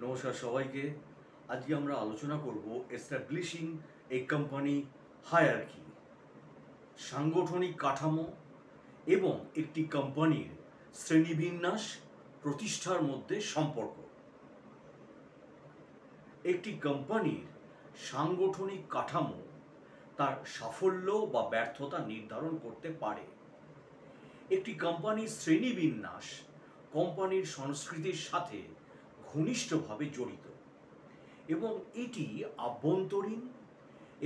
নমস্কার সবাইকে। আজকে আমরা আলোচনা করব এস্টাবলিশিং এ কোম্পানি হায়ারার্কি, সাংগঠনিক কাঠামো এবং একটি কোম্পানির শ্রেণীবিন্যাস প্রতিষ্ঠার মধ্যে সম্পর্ক। একটি কোম্পানির সাংগঠনিক কাঠামো তার সাফল্য বা ব্যর্থতা নির্ধারণ করতে পারে। একটি কোম্পানির শ্রেণীবিন্যাস কোম্পানির সংস্কৃতির সাথে ঘনিষ্ঠভাবে জড়িত এবং এটি আভ্যন্তরীণ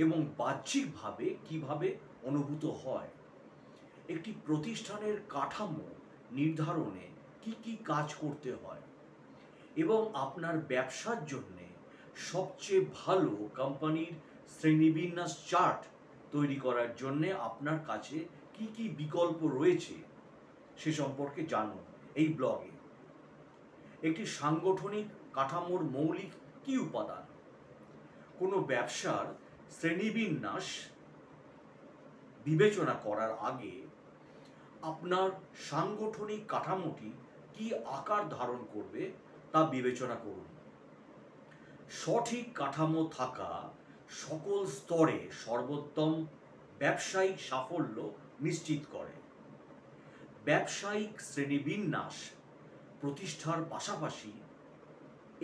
এবং বাহ্যিকভাবে কিভাবে অনুভূত হয়। একটি প্রতিষ্ঠানের কাঠামো নির্ধারণে কি কি কাজ করতে হয় এবং আপনার ব্যবসার জন্য সবচেয়ে ভালো কোম্পানির শ্রেণীবিন্যাস চার্ট তৈরি করার জন্য আপনার কাছে কি কি বিকল্প রয়েছে সে সম্পর্কে জানুন এই ব্লগে। একটি সাংগঠনিক কাঠামোর মৌলিক কি উপাদান? কোনো ব্যবসার শ্রেণীবিন্যাস বিবেচনা করার আগে আপনার সাংগঠনিক কাঠামোটি কি আকার ধারণ করবে তা বিবেচনা করুন। সঠিক কাঠামো থাকা সকল স্তরে সর্বোত্তম ব্যবসায়িক সাফল্য নিশ্চিত করে। ব্যবসায়িক শ্রেণীবিন্যাস প্রতিষ্ঠার পাশাপাশি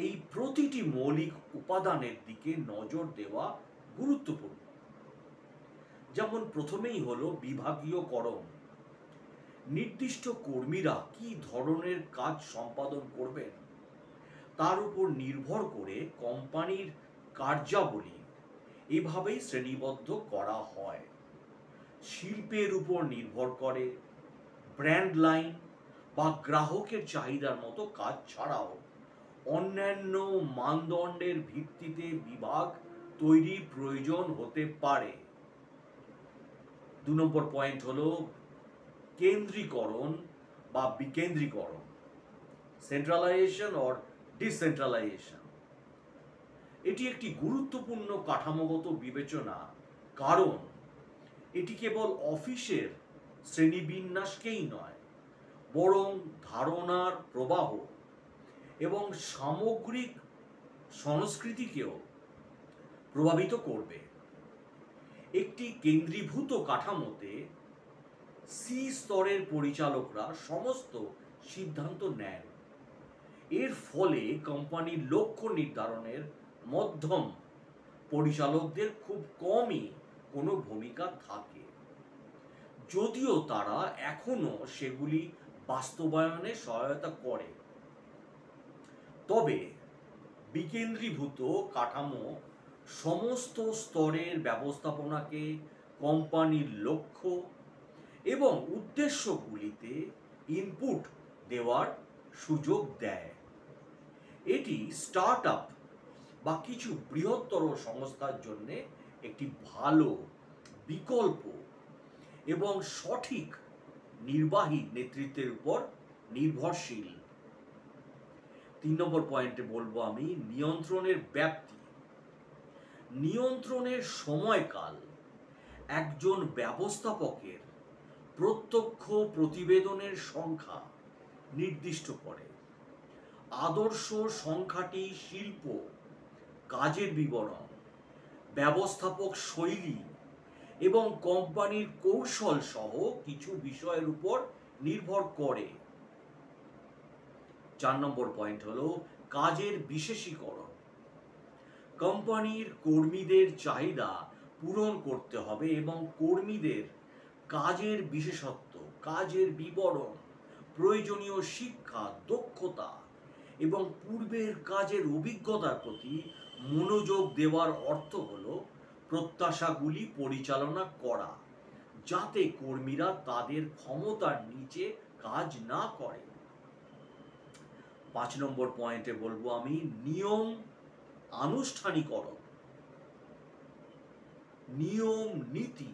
এই প্রতিটি মৌলিক উপাদানের দিকে নজর দেওয়া গুরুত্বপূর্ণ। যেমন প্রথমেই হলো বিভাগীয়করণ। নির্দিষ্ট কর্মীরা কি ধরনের কাজ সম্পাদন করবেন তার উপর নির্ভর করে কোম্পানির কার্যাবলী এভাবেই শ্রেণীবদ্ধ করা হয়। শিল্পের উপর নির্ভর করে, ব্র্যান্ড লাইন বা গ্রাহকের চাহিদার মতো কাজ ছাড়াও অন্যান্য মানদণ্ডের ভিত্তিতে বিভাগ তৈরি প্রয়োজন হতে পারে। 2 নম্বর পয়েন্ট হলো কেন্দ্রীকরণ বা বিকেন্দ্রীকরণ, সেন্ট্রালাইজেশন অর ডিসেন্ট্রালাইজেশন। এটি একটি গুরুত্বপূর্ণ কাঠামোগত বিবেচনা, কারণ এটি কেবল অফিসের শ্রেণীবিন্যাসকেই নয় বরং ধারণার প্রবাহ এবং সামগ্রিক সংস্কৃতিকেও প্রভাবিত করবে। একটি কেন্দ্রীভূত কাঠামোতে সি স্তরের পরিচালকরা সমস্ত সিদ্ধান্ত নেন। এর ফলে কোম্পানির লক্ষ্য নির্ধারণের মধ্যম পরিচালকদের খুব কমই কোনো ভূমিকা থাকে, যদিও তারা এখনো সেগুলি বাস্তবায়নে সহায়তা করে। তবে বিকেন্দ্রীভূত কাঠামো সমস্ত স্তরের ব্যবস্থাপনাকে কোম্পানির লক্ষ্য এবং উদ্দেশ্যগুলিতে ইনপুট দেওয়ার সুযোগ দেয়। এটি স্টার্ট আপ বা কিছু বৃহত্তর সংস্থার জন্য একটি ভালো বিকল্প এবং সঠিক নির্বাহী নেতৃত্বের উপর নির্ভরশীল। 3 নম্বর পয়েন্টে বলবো আমি নিয়ন্ত্রণের ব্যাপ্তি। নিয়ন্ত্রণের সময়কাল একজন ব্যবস্থাপকের প্রত্যক্ষ প্রতিবেদনের সংখ্যা নির্দিষ্ট করে। আদর্শ সংখ্যাটি শিল্প, কাজের বিবরণ, ব্যবস্থাপক শৈলী এবং কোম্পানির কৌশল সহ কিছু বিষয়ের উপর নির্ভর করে। 4 নম্বর পয়েন্ট হলো কাজের বিশেষীকরণ। কোম্পানির কর্মীদের চাহিদা পূরণ করতে হবে এবং কর্মীদের কাজের বিশেষত্ব, কাজের বিবরণ, প্রয়োজনীয় শিক্ষা, দক্ষতা এবং পূর্বের কাজের অভিজ্ঞতার প্রতি মনোযোগ দেওয়ার অর্থ হলো প্রত্যাশাগুলি পরিচালনা করা, যাতে কর্মীরা তাদের ক্ষমতার নিচে কাজ না করে। 5 নম্বর পয়েন্টে বলবো আমি নিয়ম আনুষ্ঠানিকরণ। নিয়ম, নীতি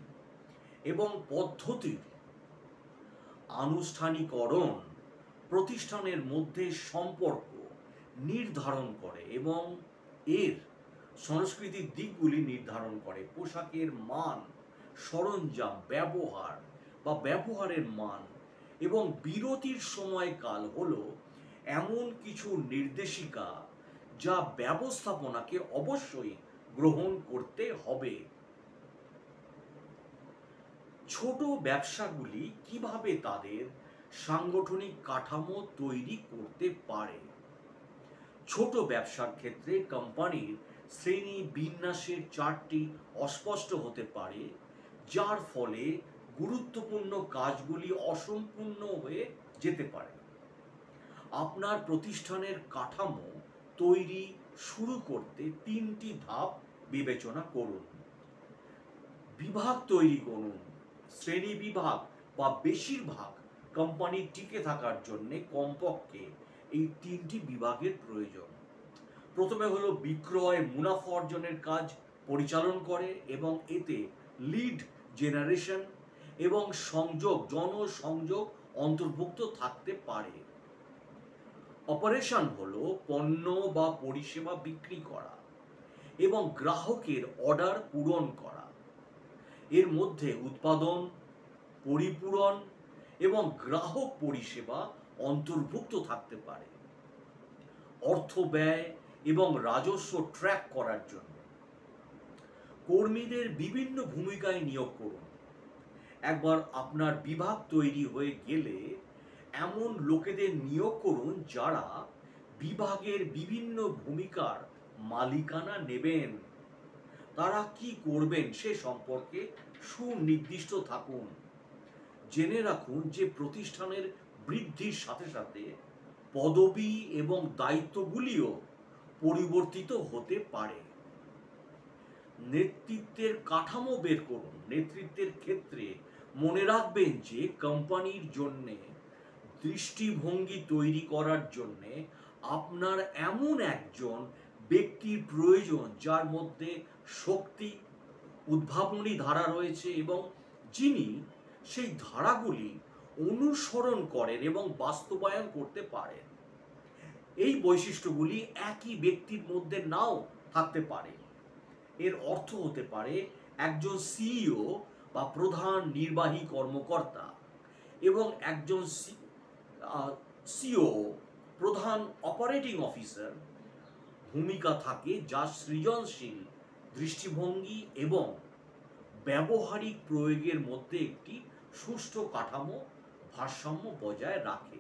এবং পদ্ধতির আনুষ্ঠানিকরণ প্রতিষ্ঠানের মধ্যে সম্পর্ক নির্ধারণ করে এবং এর সংস্কৃতির দিকগুলি নির্ধারণ করে। পোশাকের মান, সরঞ্জাম ব্যবহার বা ব্যবহারের মান এবং বিরতির সময়কাল হলো এমন কিছু নির্দেশিকা যা ব্যবস্থাপনাকে অবশ্যই গ্রহণ করতে হবে। ছোট ব্যবসাগুলি কিভাবে তাদের সাংগঠনিক কাঠামো তৈরি করতে পারে? ছোট ব্যবসার ক্ষেত্রে কোম্পানির শ্রেণী বিন্যাসের চার্টটি অস্পষ্ট হতে পারে, যার ফলে গুরুত্বপূর্ণ কাজগুলি অসম্পূর্ণ হয়ে যেতে পারে। আপনার প্রতিষ্ঠানের কাঠামো তৈরি শুরু করতে 3টি ধাপ বিবেচনা করুন। বিভাগ তৈরি করুন। শ্রেণী বিভাগ বা বেশিরভাগ কোম্পানি টিকে থাকার জন্য কমপক্ষে এই 3টি বিভাগের প্রয়োজন। প্রথমে হলো বিক্রয় মুনাফা অর্জনের কাজ পরিচালন করে এবং এতে লিড জেনারেশন এবং জনসংযোগ অন্তর্ভুক্ত থাকতে পারে। অপারেশন হলো পণ্য বা পরিষেবা বিক্রি করা এবং গ্রাহকের অর্ডার পূরণ করা। এর মধ্যে উৎপাদন, পরিপূরণ এবং গ্রাহক পরিষেবা অন্তর্ভুক্ত থাকতে পারে। অর্থ ব্যয় এবং রাজস্ব ট্র্যাক করার জন্য কর্মীদের বিভিন্ন ভূমিকায় নিয়োগ করুন। একবার আপনার বিভাগ তৈরি হয়ে গেলে এমন লোকেদের নিয়োগ করুন যারা বিভাগের বিভিন্ন ভূমিকার মালিকানা নেবেন। তারা কি করবেন সে সম্পর্কে সুনির্দিষ্ট থাকুন। জেনে রাখুন যে প্রতিষ্ঠানের বৃদ্ধির সাথে সাথে পদবি এবং দায়িত্বগুলিও পরিবর্তিত হতে পারে। নেতৃত্বের কাঠামো বের করুন। নেতৃত্বের ক্ষেত্রে মনে রাখবেন যে কোম্পানির জন্য দৃষ্টিভঙ্গি তৈরি করার জন্য আপনার এমন একজন ব্যক্তির প্রয়োজন যার মধ্যে শক্তি, উদ্ভাবনী ধারা রয়েছে এবং যিনি সেই ধারাগুলি অনুসরণ করেন এবং বাস্তবায়ন করতে পারেন। এই বৈশিষ্ট্যগুলি একই ব্যক্তির মধ্যে নাও থাকতে পারে। এর অর্থ হতে পারে একজন সিইও বা প্রধান নির্বাহী কর্মকর্তা এবং একজন সিও প্রধান অপারেটিং অফিসার ভূমিকা থাকে, যা সৃজনশীল দৃষ্টিভঙ্গি এবং ব্যবহারিক প্রয়োগের মধ্যে একটি সুষ্ঠু কাঠামো ভারসাম্য বজায় রাখে।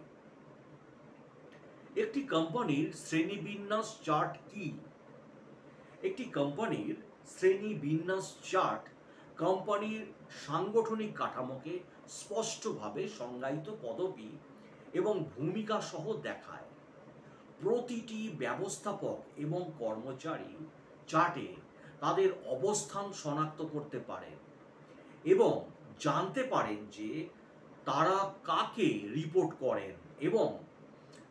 একটি কোম্পানির শ্রেণীবিন্যাস চার্ট কি? একটি কোম্পানির শ্রেণীবিন্যাস চার্ট কোম্পানির সাংগঠনিক কাঠামোকে স্পষ্টভাবে সংজ্ঞায়িত পদবি এবং ভূমিকা সহ দেখায়। প্রতিটি ব্যবস্থাপক এবং কর্মচারী চার্টে তাদের অবস্থান শনাক্ত করতে পারেন এবং জানতে পারেন যে তারা কাকে রিপোর্ট করেন এবং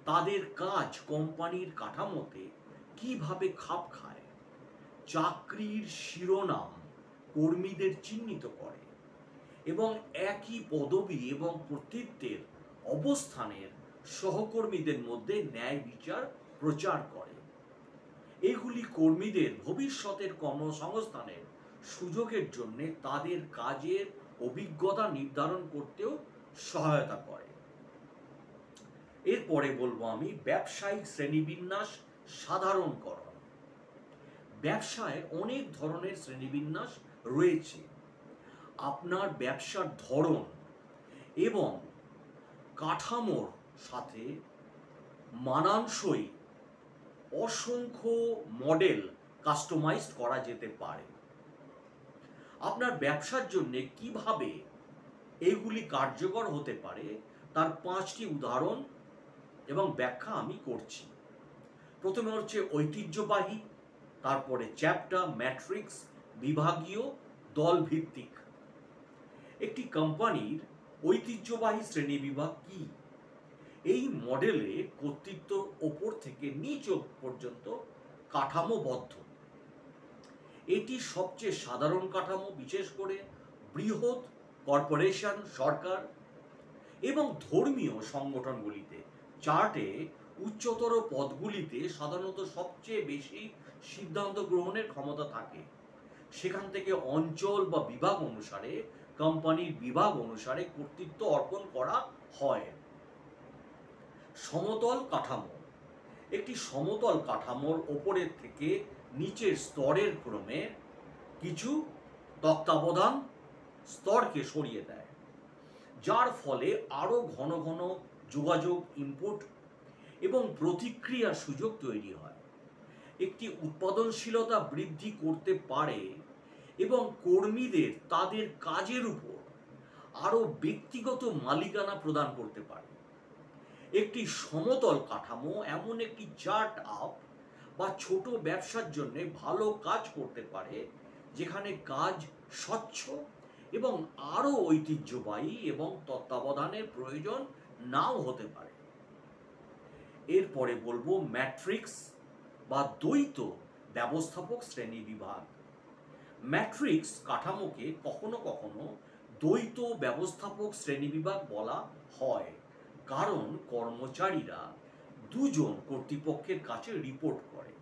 তাদের কাজ কোম্পানির কাঠামোতে কিভাবে খাপ খায়। চাকরির শিরোনাম কর্মীদের চিহ্নিত করে এবং একই পদবি এবং কর্তৃত্বের অবস্থানের সহকর্মীদের মধ্যে ন্যায় বিচার প্রচার করে। এগুলি কর্মীদের ভবিষ্যতের কর্মসংস্থানের সুযোগের জন্য তাদের কাজের অভিজ্ঞতা নির্ধারণ করতেও সহায়তা করে। এরপরে বলবো আমি ব্যবসায়িক শ্রেণীবিন্যাস সাধারণকরণ। ব্যবসায় অনেক ধরনের শ্রেণীবিন্যাস রয়েছে। আপনার ব্যবসার ধরন এবং কাঠামোর সাথে মানানসই অসংখ্য মডেল কাস্টমাইজ করা যেতে পারে। আপনার ব্যবসার জন্য কিভাবে এগুলি কার্যকর হতে পারে তার 5টি উদাহরণ এবং ব্যাখ্যা আমি করছি। প্রথমে হচ্ছে ঐতিহ্যবাহী, তারপরে চ্যাপ্টার, ম্যাট্রিক্স, বিভাগীয়, দল ভিত্তিক। একটি কোম্পানির ঐতিহ্যবাহী শ্রেণীবিভাগ কি? এই মডেলে কর্তৃত্ব ওপর থেকে নিচ পর্যন্ত কাঠামোবদ্ধ। এটি সবচেয়ে সাধারণ কাঠামো, বিশেষ করে বৃহৎ কর্পোরেশন, সরকার এবং ধর্মীয় সংগঠনগুলিতে। চার্টে উচ্চতর পদগুলিতে সাধারণত সবচেয়ে বেশি সিদ্ধান্ত গ্রহণের ক্ষমতা থাকে। সেখান থেকে অঞ্চল বা বিভাগ অনুসারে কোম্পানির বিভাগ অনুসারে কর্তৃত্ব অর্পণ করা হয়। সমতল কাঠামো, একটি সমতল কাঠামোর ওপরের থেকে নিচের স্তরের ক্রমে কিছু তত্ত্বাবধান স্তরকে সরিয়ে দেয়, যার ফলে আরও ঘন ঘন যোগাযোগ, ইনপুট এবং প্রতিক্রিয়ার সুযোগ তৈরি হয়। একটি উৎপাদনশীলতা বৃদ্ধি করতে পারে এবং কর্মীদের তাদের কাজের উপর আরও ব্যক্তিগত মালিকানা প্রদান করতে পারে। একটি সমতল কাঠামো এমন একটি চার্ট আপ বা ছোট ব্যবসার জন্য ভালো কাজ করতে পারে, যেখানে কাজ স্বচ্ছ এবং আরও ঐতিহ্যবাহী এবং তত্ত্বাবধানের প্রয়োজন নাও হতে পারে। এরপরে বলবো ম্যাট্রিক্স বা দ্বৈত ব্যবস্থাপক শ্রেণী বিভাগ। ম্যাট্রিক্স কাঠামোকে কখনো কখনো দ্বৈত ব্যবস্থাপক শ্রেণীবিভাগ বলা হয়, কারণ কর্মচারীরা দুজন কর্তৃপক্ষের কাছে রিপোর্ট করে।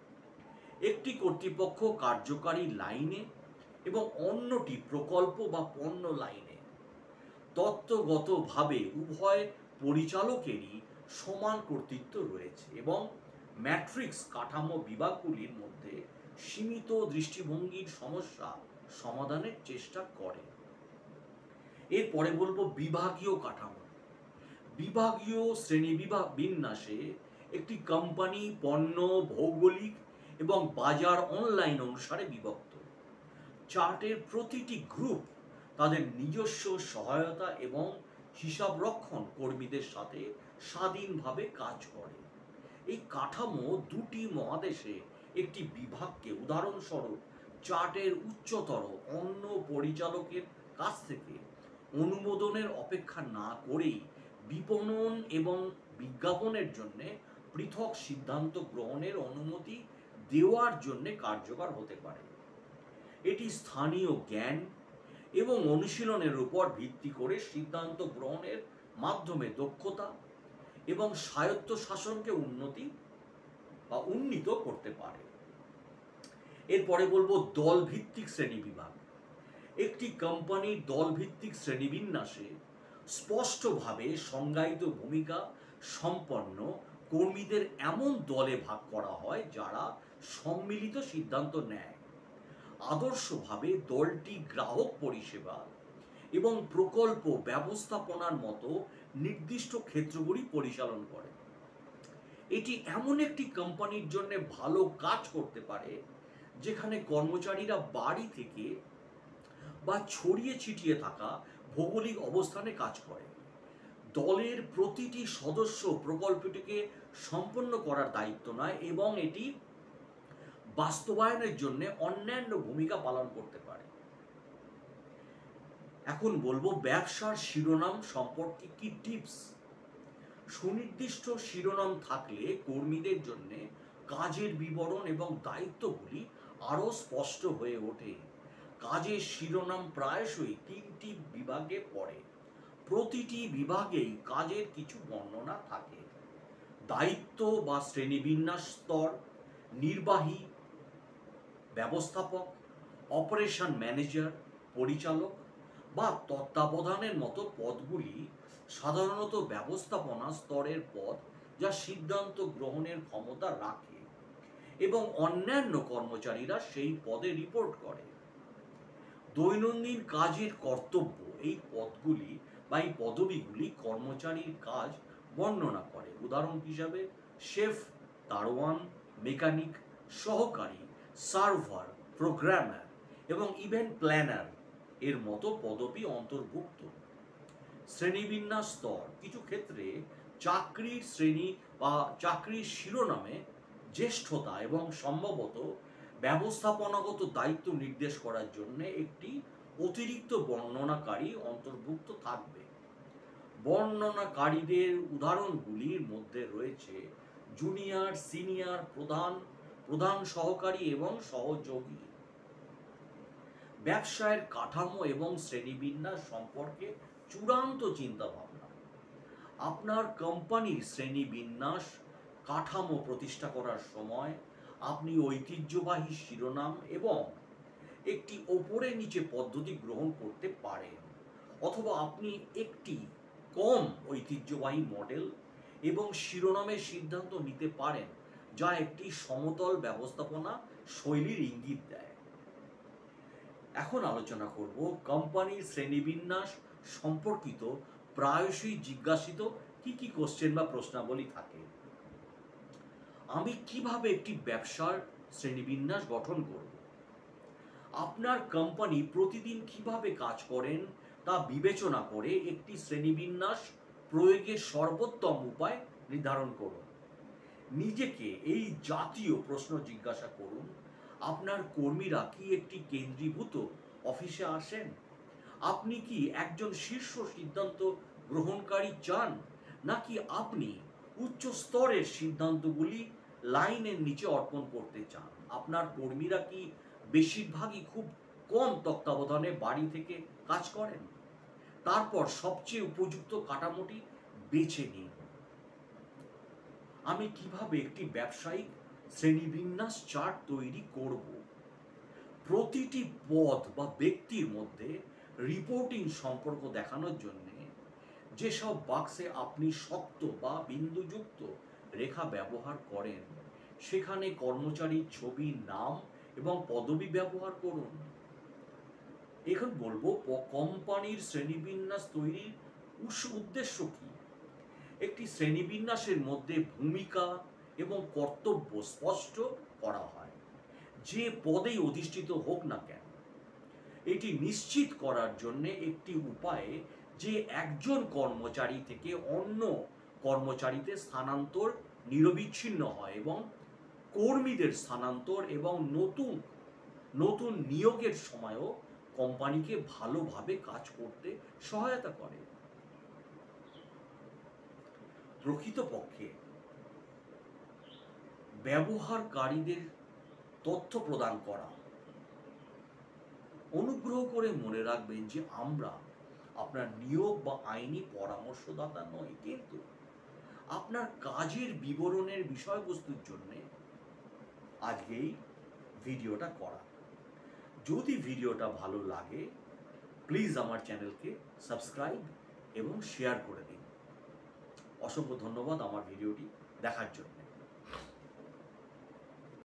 একটি কর্তৃপক্ষ কার্যকারী লাইনে এবং অন্যটি প্রকল্প বা পণ্য লাইনে। তত্ত্বগতভাবে উভয় পরিচালকেরই সমান কর্তৃত্ব রয়েছে এবং ম্যাট্রিক্স কাঠামো বিভাগগুলির মধ্যে সীমিত দৃষ্টিভঙ্গির সমস্যা সমাধানের চেষ্টা করে। এরপরে বলবো বিভাগীয় কাঠামো। বিভাগীয় শ্রেণীবিভাগ বিন্যাসে একটি কোম্পানি পণ্য, ভৌগোলিক এবং বাজার অনলাইন অনুসারে বিভক্ত। চার্টের প্রতিটি গ্রুপ তাদের নিজস্ব সহায়তা এবং হিসাবরক্ষণ কর্মীদের সাথে স্বাধীনভাবে কাজ করে। এই কাঠামো দুটি মহাদেশে একটি বিভাগকে, উদাহরণস্বরূপ চার্টের উচ্চতর অন্য পরিচালকের কাছ থেকে অনুমোদনের অপেক্ষা না করেই বিপণন এবং বিজ্ঞাপনের জন্য পৃথক সিদ্ধান্ত গ্রহণের অনুমতি দেওয়ার জন্য কার্যকর হতে পারে। এটি স্থানীয় জ্ঞান এবং অনুশীলনের উপর ভিত্তি করে সিদ্ধান্ত গ্রহণের মাধ্যমে দক্ষতা এবং স্বায়ত্তশাসনকে উন্নীত করতে পারে। এরপরে বলবো দলভিত্তিক শ্রেণীবিভাগ। একটি কোম্পানির দলভিত্তিক শ্রেণীবিন্যাসে স্পষ্টভাবে সংজ্ঞায়িত ভূমিকা সম্পন্ন কর্মীদের এমন দলে ভাগ করা হয় যারা সম্মিলিত সিদ্ধান্ত নেয়। আদর্শভাবে দলটি গ্রাহক পরিষেবা এবং প্রকল্প ব্যবস্থাপনার মতো নির্দিষ্ট ক্ষেত্রগুলি পরিচালন করে। এটি এমন একটি কোম্পানির জন্য ভালো কাজ করতে পারে যেখানে কর্মচারীরা বাড়ি থেকে বা ছড়িয়ে ছিটিয়ে থাকা ভৌগোলিক অবস্থানে কাজ করে। দলের প্রতিটি সদস্য প্রকল্পটিকে সম্পন্ন করার দায়িত্ব নেয় এবং এটি বাস্তবায়নের জন্য অন্যান্য ভূমিকা পালন করতে পারে। এখন বলবো ব্যবসার শিরোনাম সম্পর্কে কি টিপস। সুনির্দিষ্ট শিরোনাম থাকলে কর্মীদের জন্য কাজের বিবরণ এবং দায়িত্বগুলি আরও স্পষ্ট হয়ে ওঠে। কাজের শিরোনাম প্রায়শই 3টি বিভাগে পড়ে। প্রতিটি বিভাগেই কাজের কিছু বর্ণনা থাকে। দায়িত্ব বা শ্রেণীবিন্যাস স্তর, নির্বাহী, ব্যবস্থাপক, অপারেশন ম্যানেজার, পরিচালক বা তত্ত্বাবধানের মতো পদগুলি সাধারণত ব্যবস্থাপনা স্তরের পদ, যা সিদ্ধান্ত গ্রহণের ক্ষমতা রাখে এবং অন্যান্য কর্মচারীরা সেই পদে রিপোর্ট করে। দৈনন্দিন কাজের কর্তব্য এই পদগুলি বা এই পদবিগুলি কর্মচারীর কাজ বর্ণনা করে। উদাহরণ হিসাবে শেফ, দারোয়ান, মেকানিক, সহকারী, সার্ভার, প্রোগ্রামার এবং ইভেন্ট প্ল্যানার এর মতো পদবি অন্তর্ভুক্ত। শ্রেণীবিন্যাস স্তর কিছু ক্ষেত্রে চাকরির শ্রেণী বা চাকরির শিরোনামে জ্যেষ্ঠতা এবং সম্ভবত ব্যবস্থাপনাগত দায়িত্ব নির্দেশ করার জন্য একটি অতিরিক্ত বর্ণনাকারী অন্তর্ভুক্ত থাকবে। বর্ণনাকারীদের উদাহরণগুলির মধ্যে রয়েছে জুনিয়র, সিনিয়র, প্রধান, প্রধান সহকারী এবং সহযোগী। ব্যবসায়ের কাঠামো এবং শ্রেণীবিন্যাস সম্পর্কে চূড়ান্ত চিন্তাভাবনা। আপনার কোম্পানির শ্রেণীবিন্যাস কাঠামো প্রতিষ্ঠা করার সময় আপনি ঐতিহ্যবাহী শিরোনাম এবং একটি ওপরে নিচে পদ্ধতি গ্রহণ করতে পারেন, অথবা আপনি একটি কম ঐতিহ্যবাহী মডেল এবং শিরোনামের সিদ্ধান্ত নিতে পারেন যা একটি সমতল ব্যবস্থাপনা শৈলীর ইঙ্গিত দেয়। এখন আলোচনা করব কোম্পানির শ্রেণীবিন্যাস সম্পর্কিত প্রায়শই জিজ্ঞাসিত কি কি কোশ্চেন বা প্রশ্নাবলী থাকে। আমি কিভাবে একটি ব্যবসার শ্রেণীবিন্যাস গঠন করব? আপনার কোম্পানি প্রতিদিন কিভাবে কাজ করেন তা বিবেচনা করে একটি শ্রেণীবিন্যাস প্রয়োগের সর্বোত্তম উপায় নির্ধারণ করুন। নিজেকে এই জাতীয় প্রশ্ন জিজ্ঞাসা করুন। আপনার কর্মীরা কি একটি কেন্দ্রীভূত অফিসে আসেন? আপনি কি একজন শীর্ষ সিদ্ধান্ত গ্রহণকারী চান, নাকি আপনি উচ্চ স্তরের সিদ্ধান্তগুলি লাইনের নিচে অর্পণ করতে চান? আপনার কর্মীরা কি বেশিরভাগই খুব কম তত্ত্বাবধানে বাড়ি থেকে কাজ করেন? তারপর সবচেয়ে উপযুক্ত কাঠামোটি বেছে নিন। আমি কিভাবে একটি ব্যবসায়িক শ্রেণীবিন্যাস চার্ট তৈরি করব? প্রতিটি পদ বা ব্যক্তির মধ্যে রিপোর্টিং সম্পর্ক দেখানোর জন্য যেসব বাক্সে আপনি শক্ত বা বিন্দুযুক্ত রেখা ব্যবহার করেন, সেখানে কর্মচারীর ছবি, নাম এবং পদবি ব্যবহার করুন। এখন বলবো কোম্পানির শ্রেণীবিন্যাস তৈরির উদ্দেশ্য কি। একটি শ্রেণীবিন্যাসের মধ্যে ভূমিকা এবং কর্তব্য স্পষ্ট করা হয়, যে পদেই অধিষ্ঠিত হোক না কেন। এটি নিশ্চিত করার জন্য একটি উপায়ে যে একজন কর্মচারী থেকে অন্য কর্মচারীতে স্থানান্তর নিরবিচ্ছিন্ন হয় এবং কর্মীদের স্থানান্তর এবং নতুন নিয়োগের সময়ও কোম্পানিকে ভালোভাবে কাজ করতে সহায়তা করে। প্রকৃতপক্ষে ব্যবহারকারীদের তথ্য প্রদান করা। অনুগ্রহ করে মনে রাখবেন যে আমরা আপনার নিয়োগ বা আইনি পরামর্শদাতা নই, কিন্তু আপনার কাজের বিবরণের বিষয়বস্তুর জন্য আজকেই ভিডিওটা করা। যদি ভিডিওটা ভালো লাগে প্লিজ আমার চ্যানেলকে সাবস্ক্রাইব এবং শেয়ার করে দিন। অসংখ্য ধন্যবাদ আমার ভিডিওটি দেখার জন্য।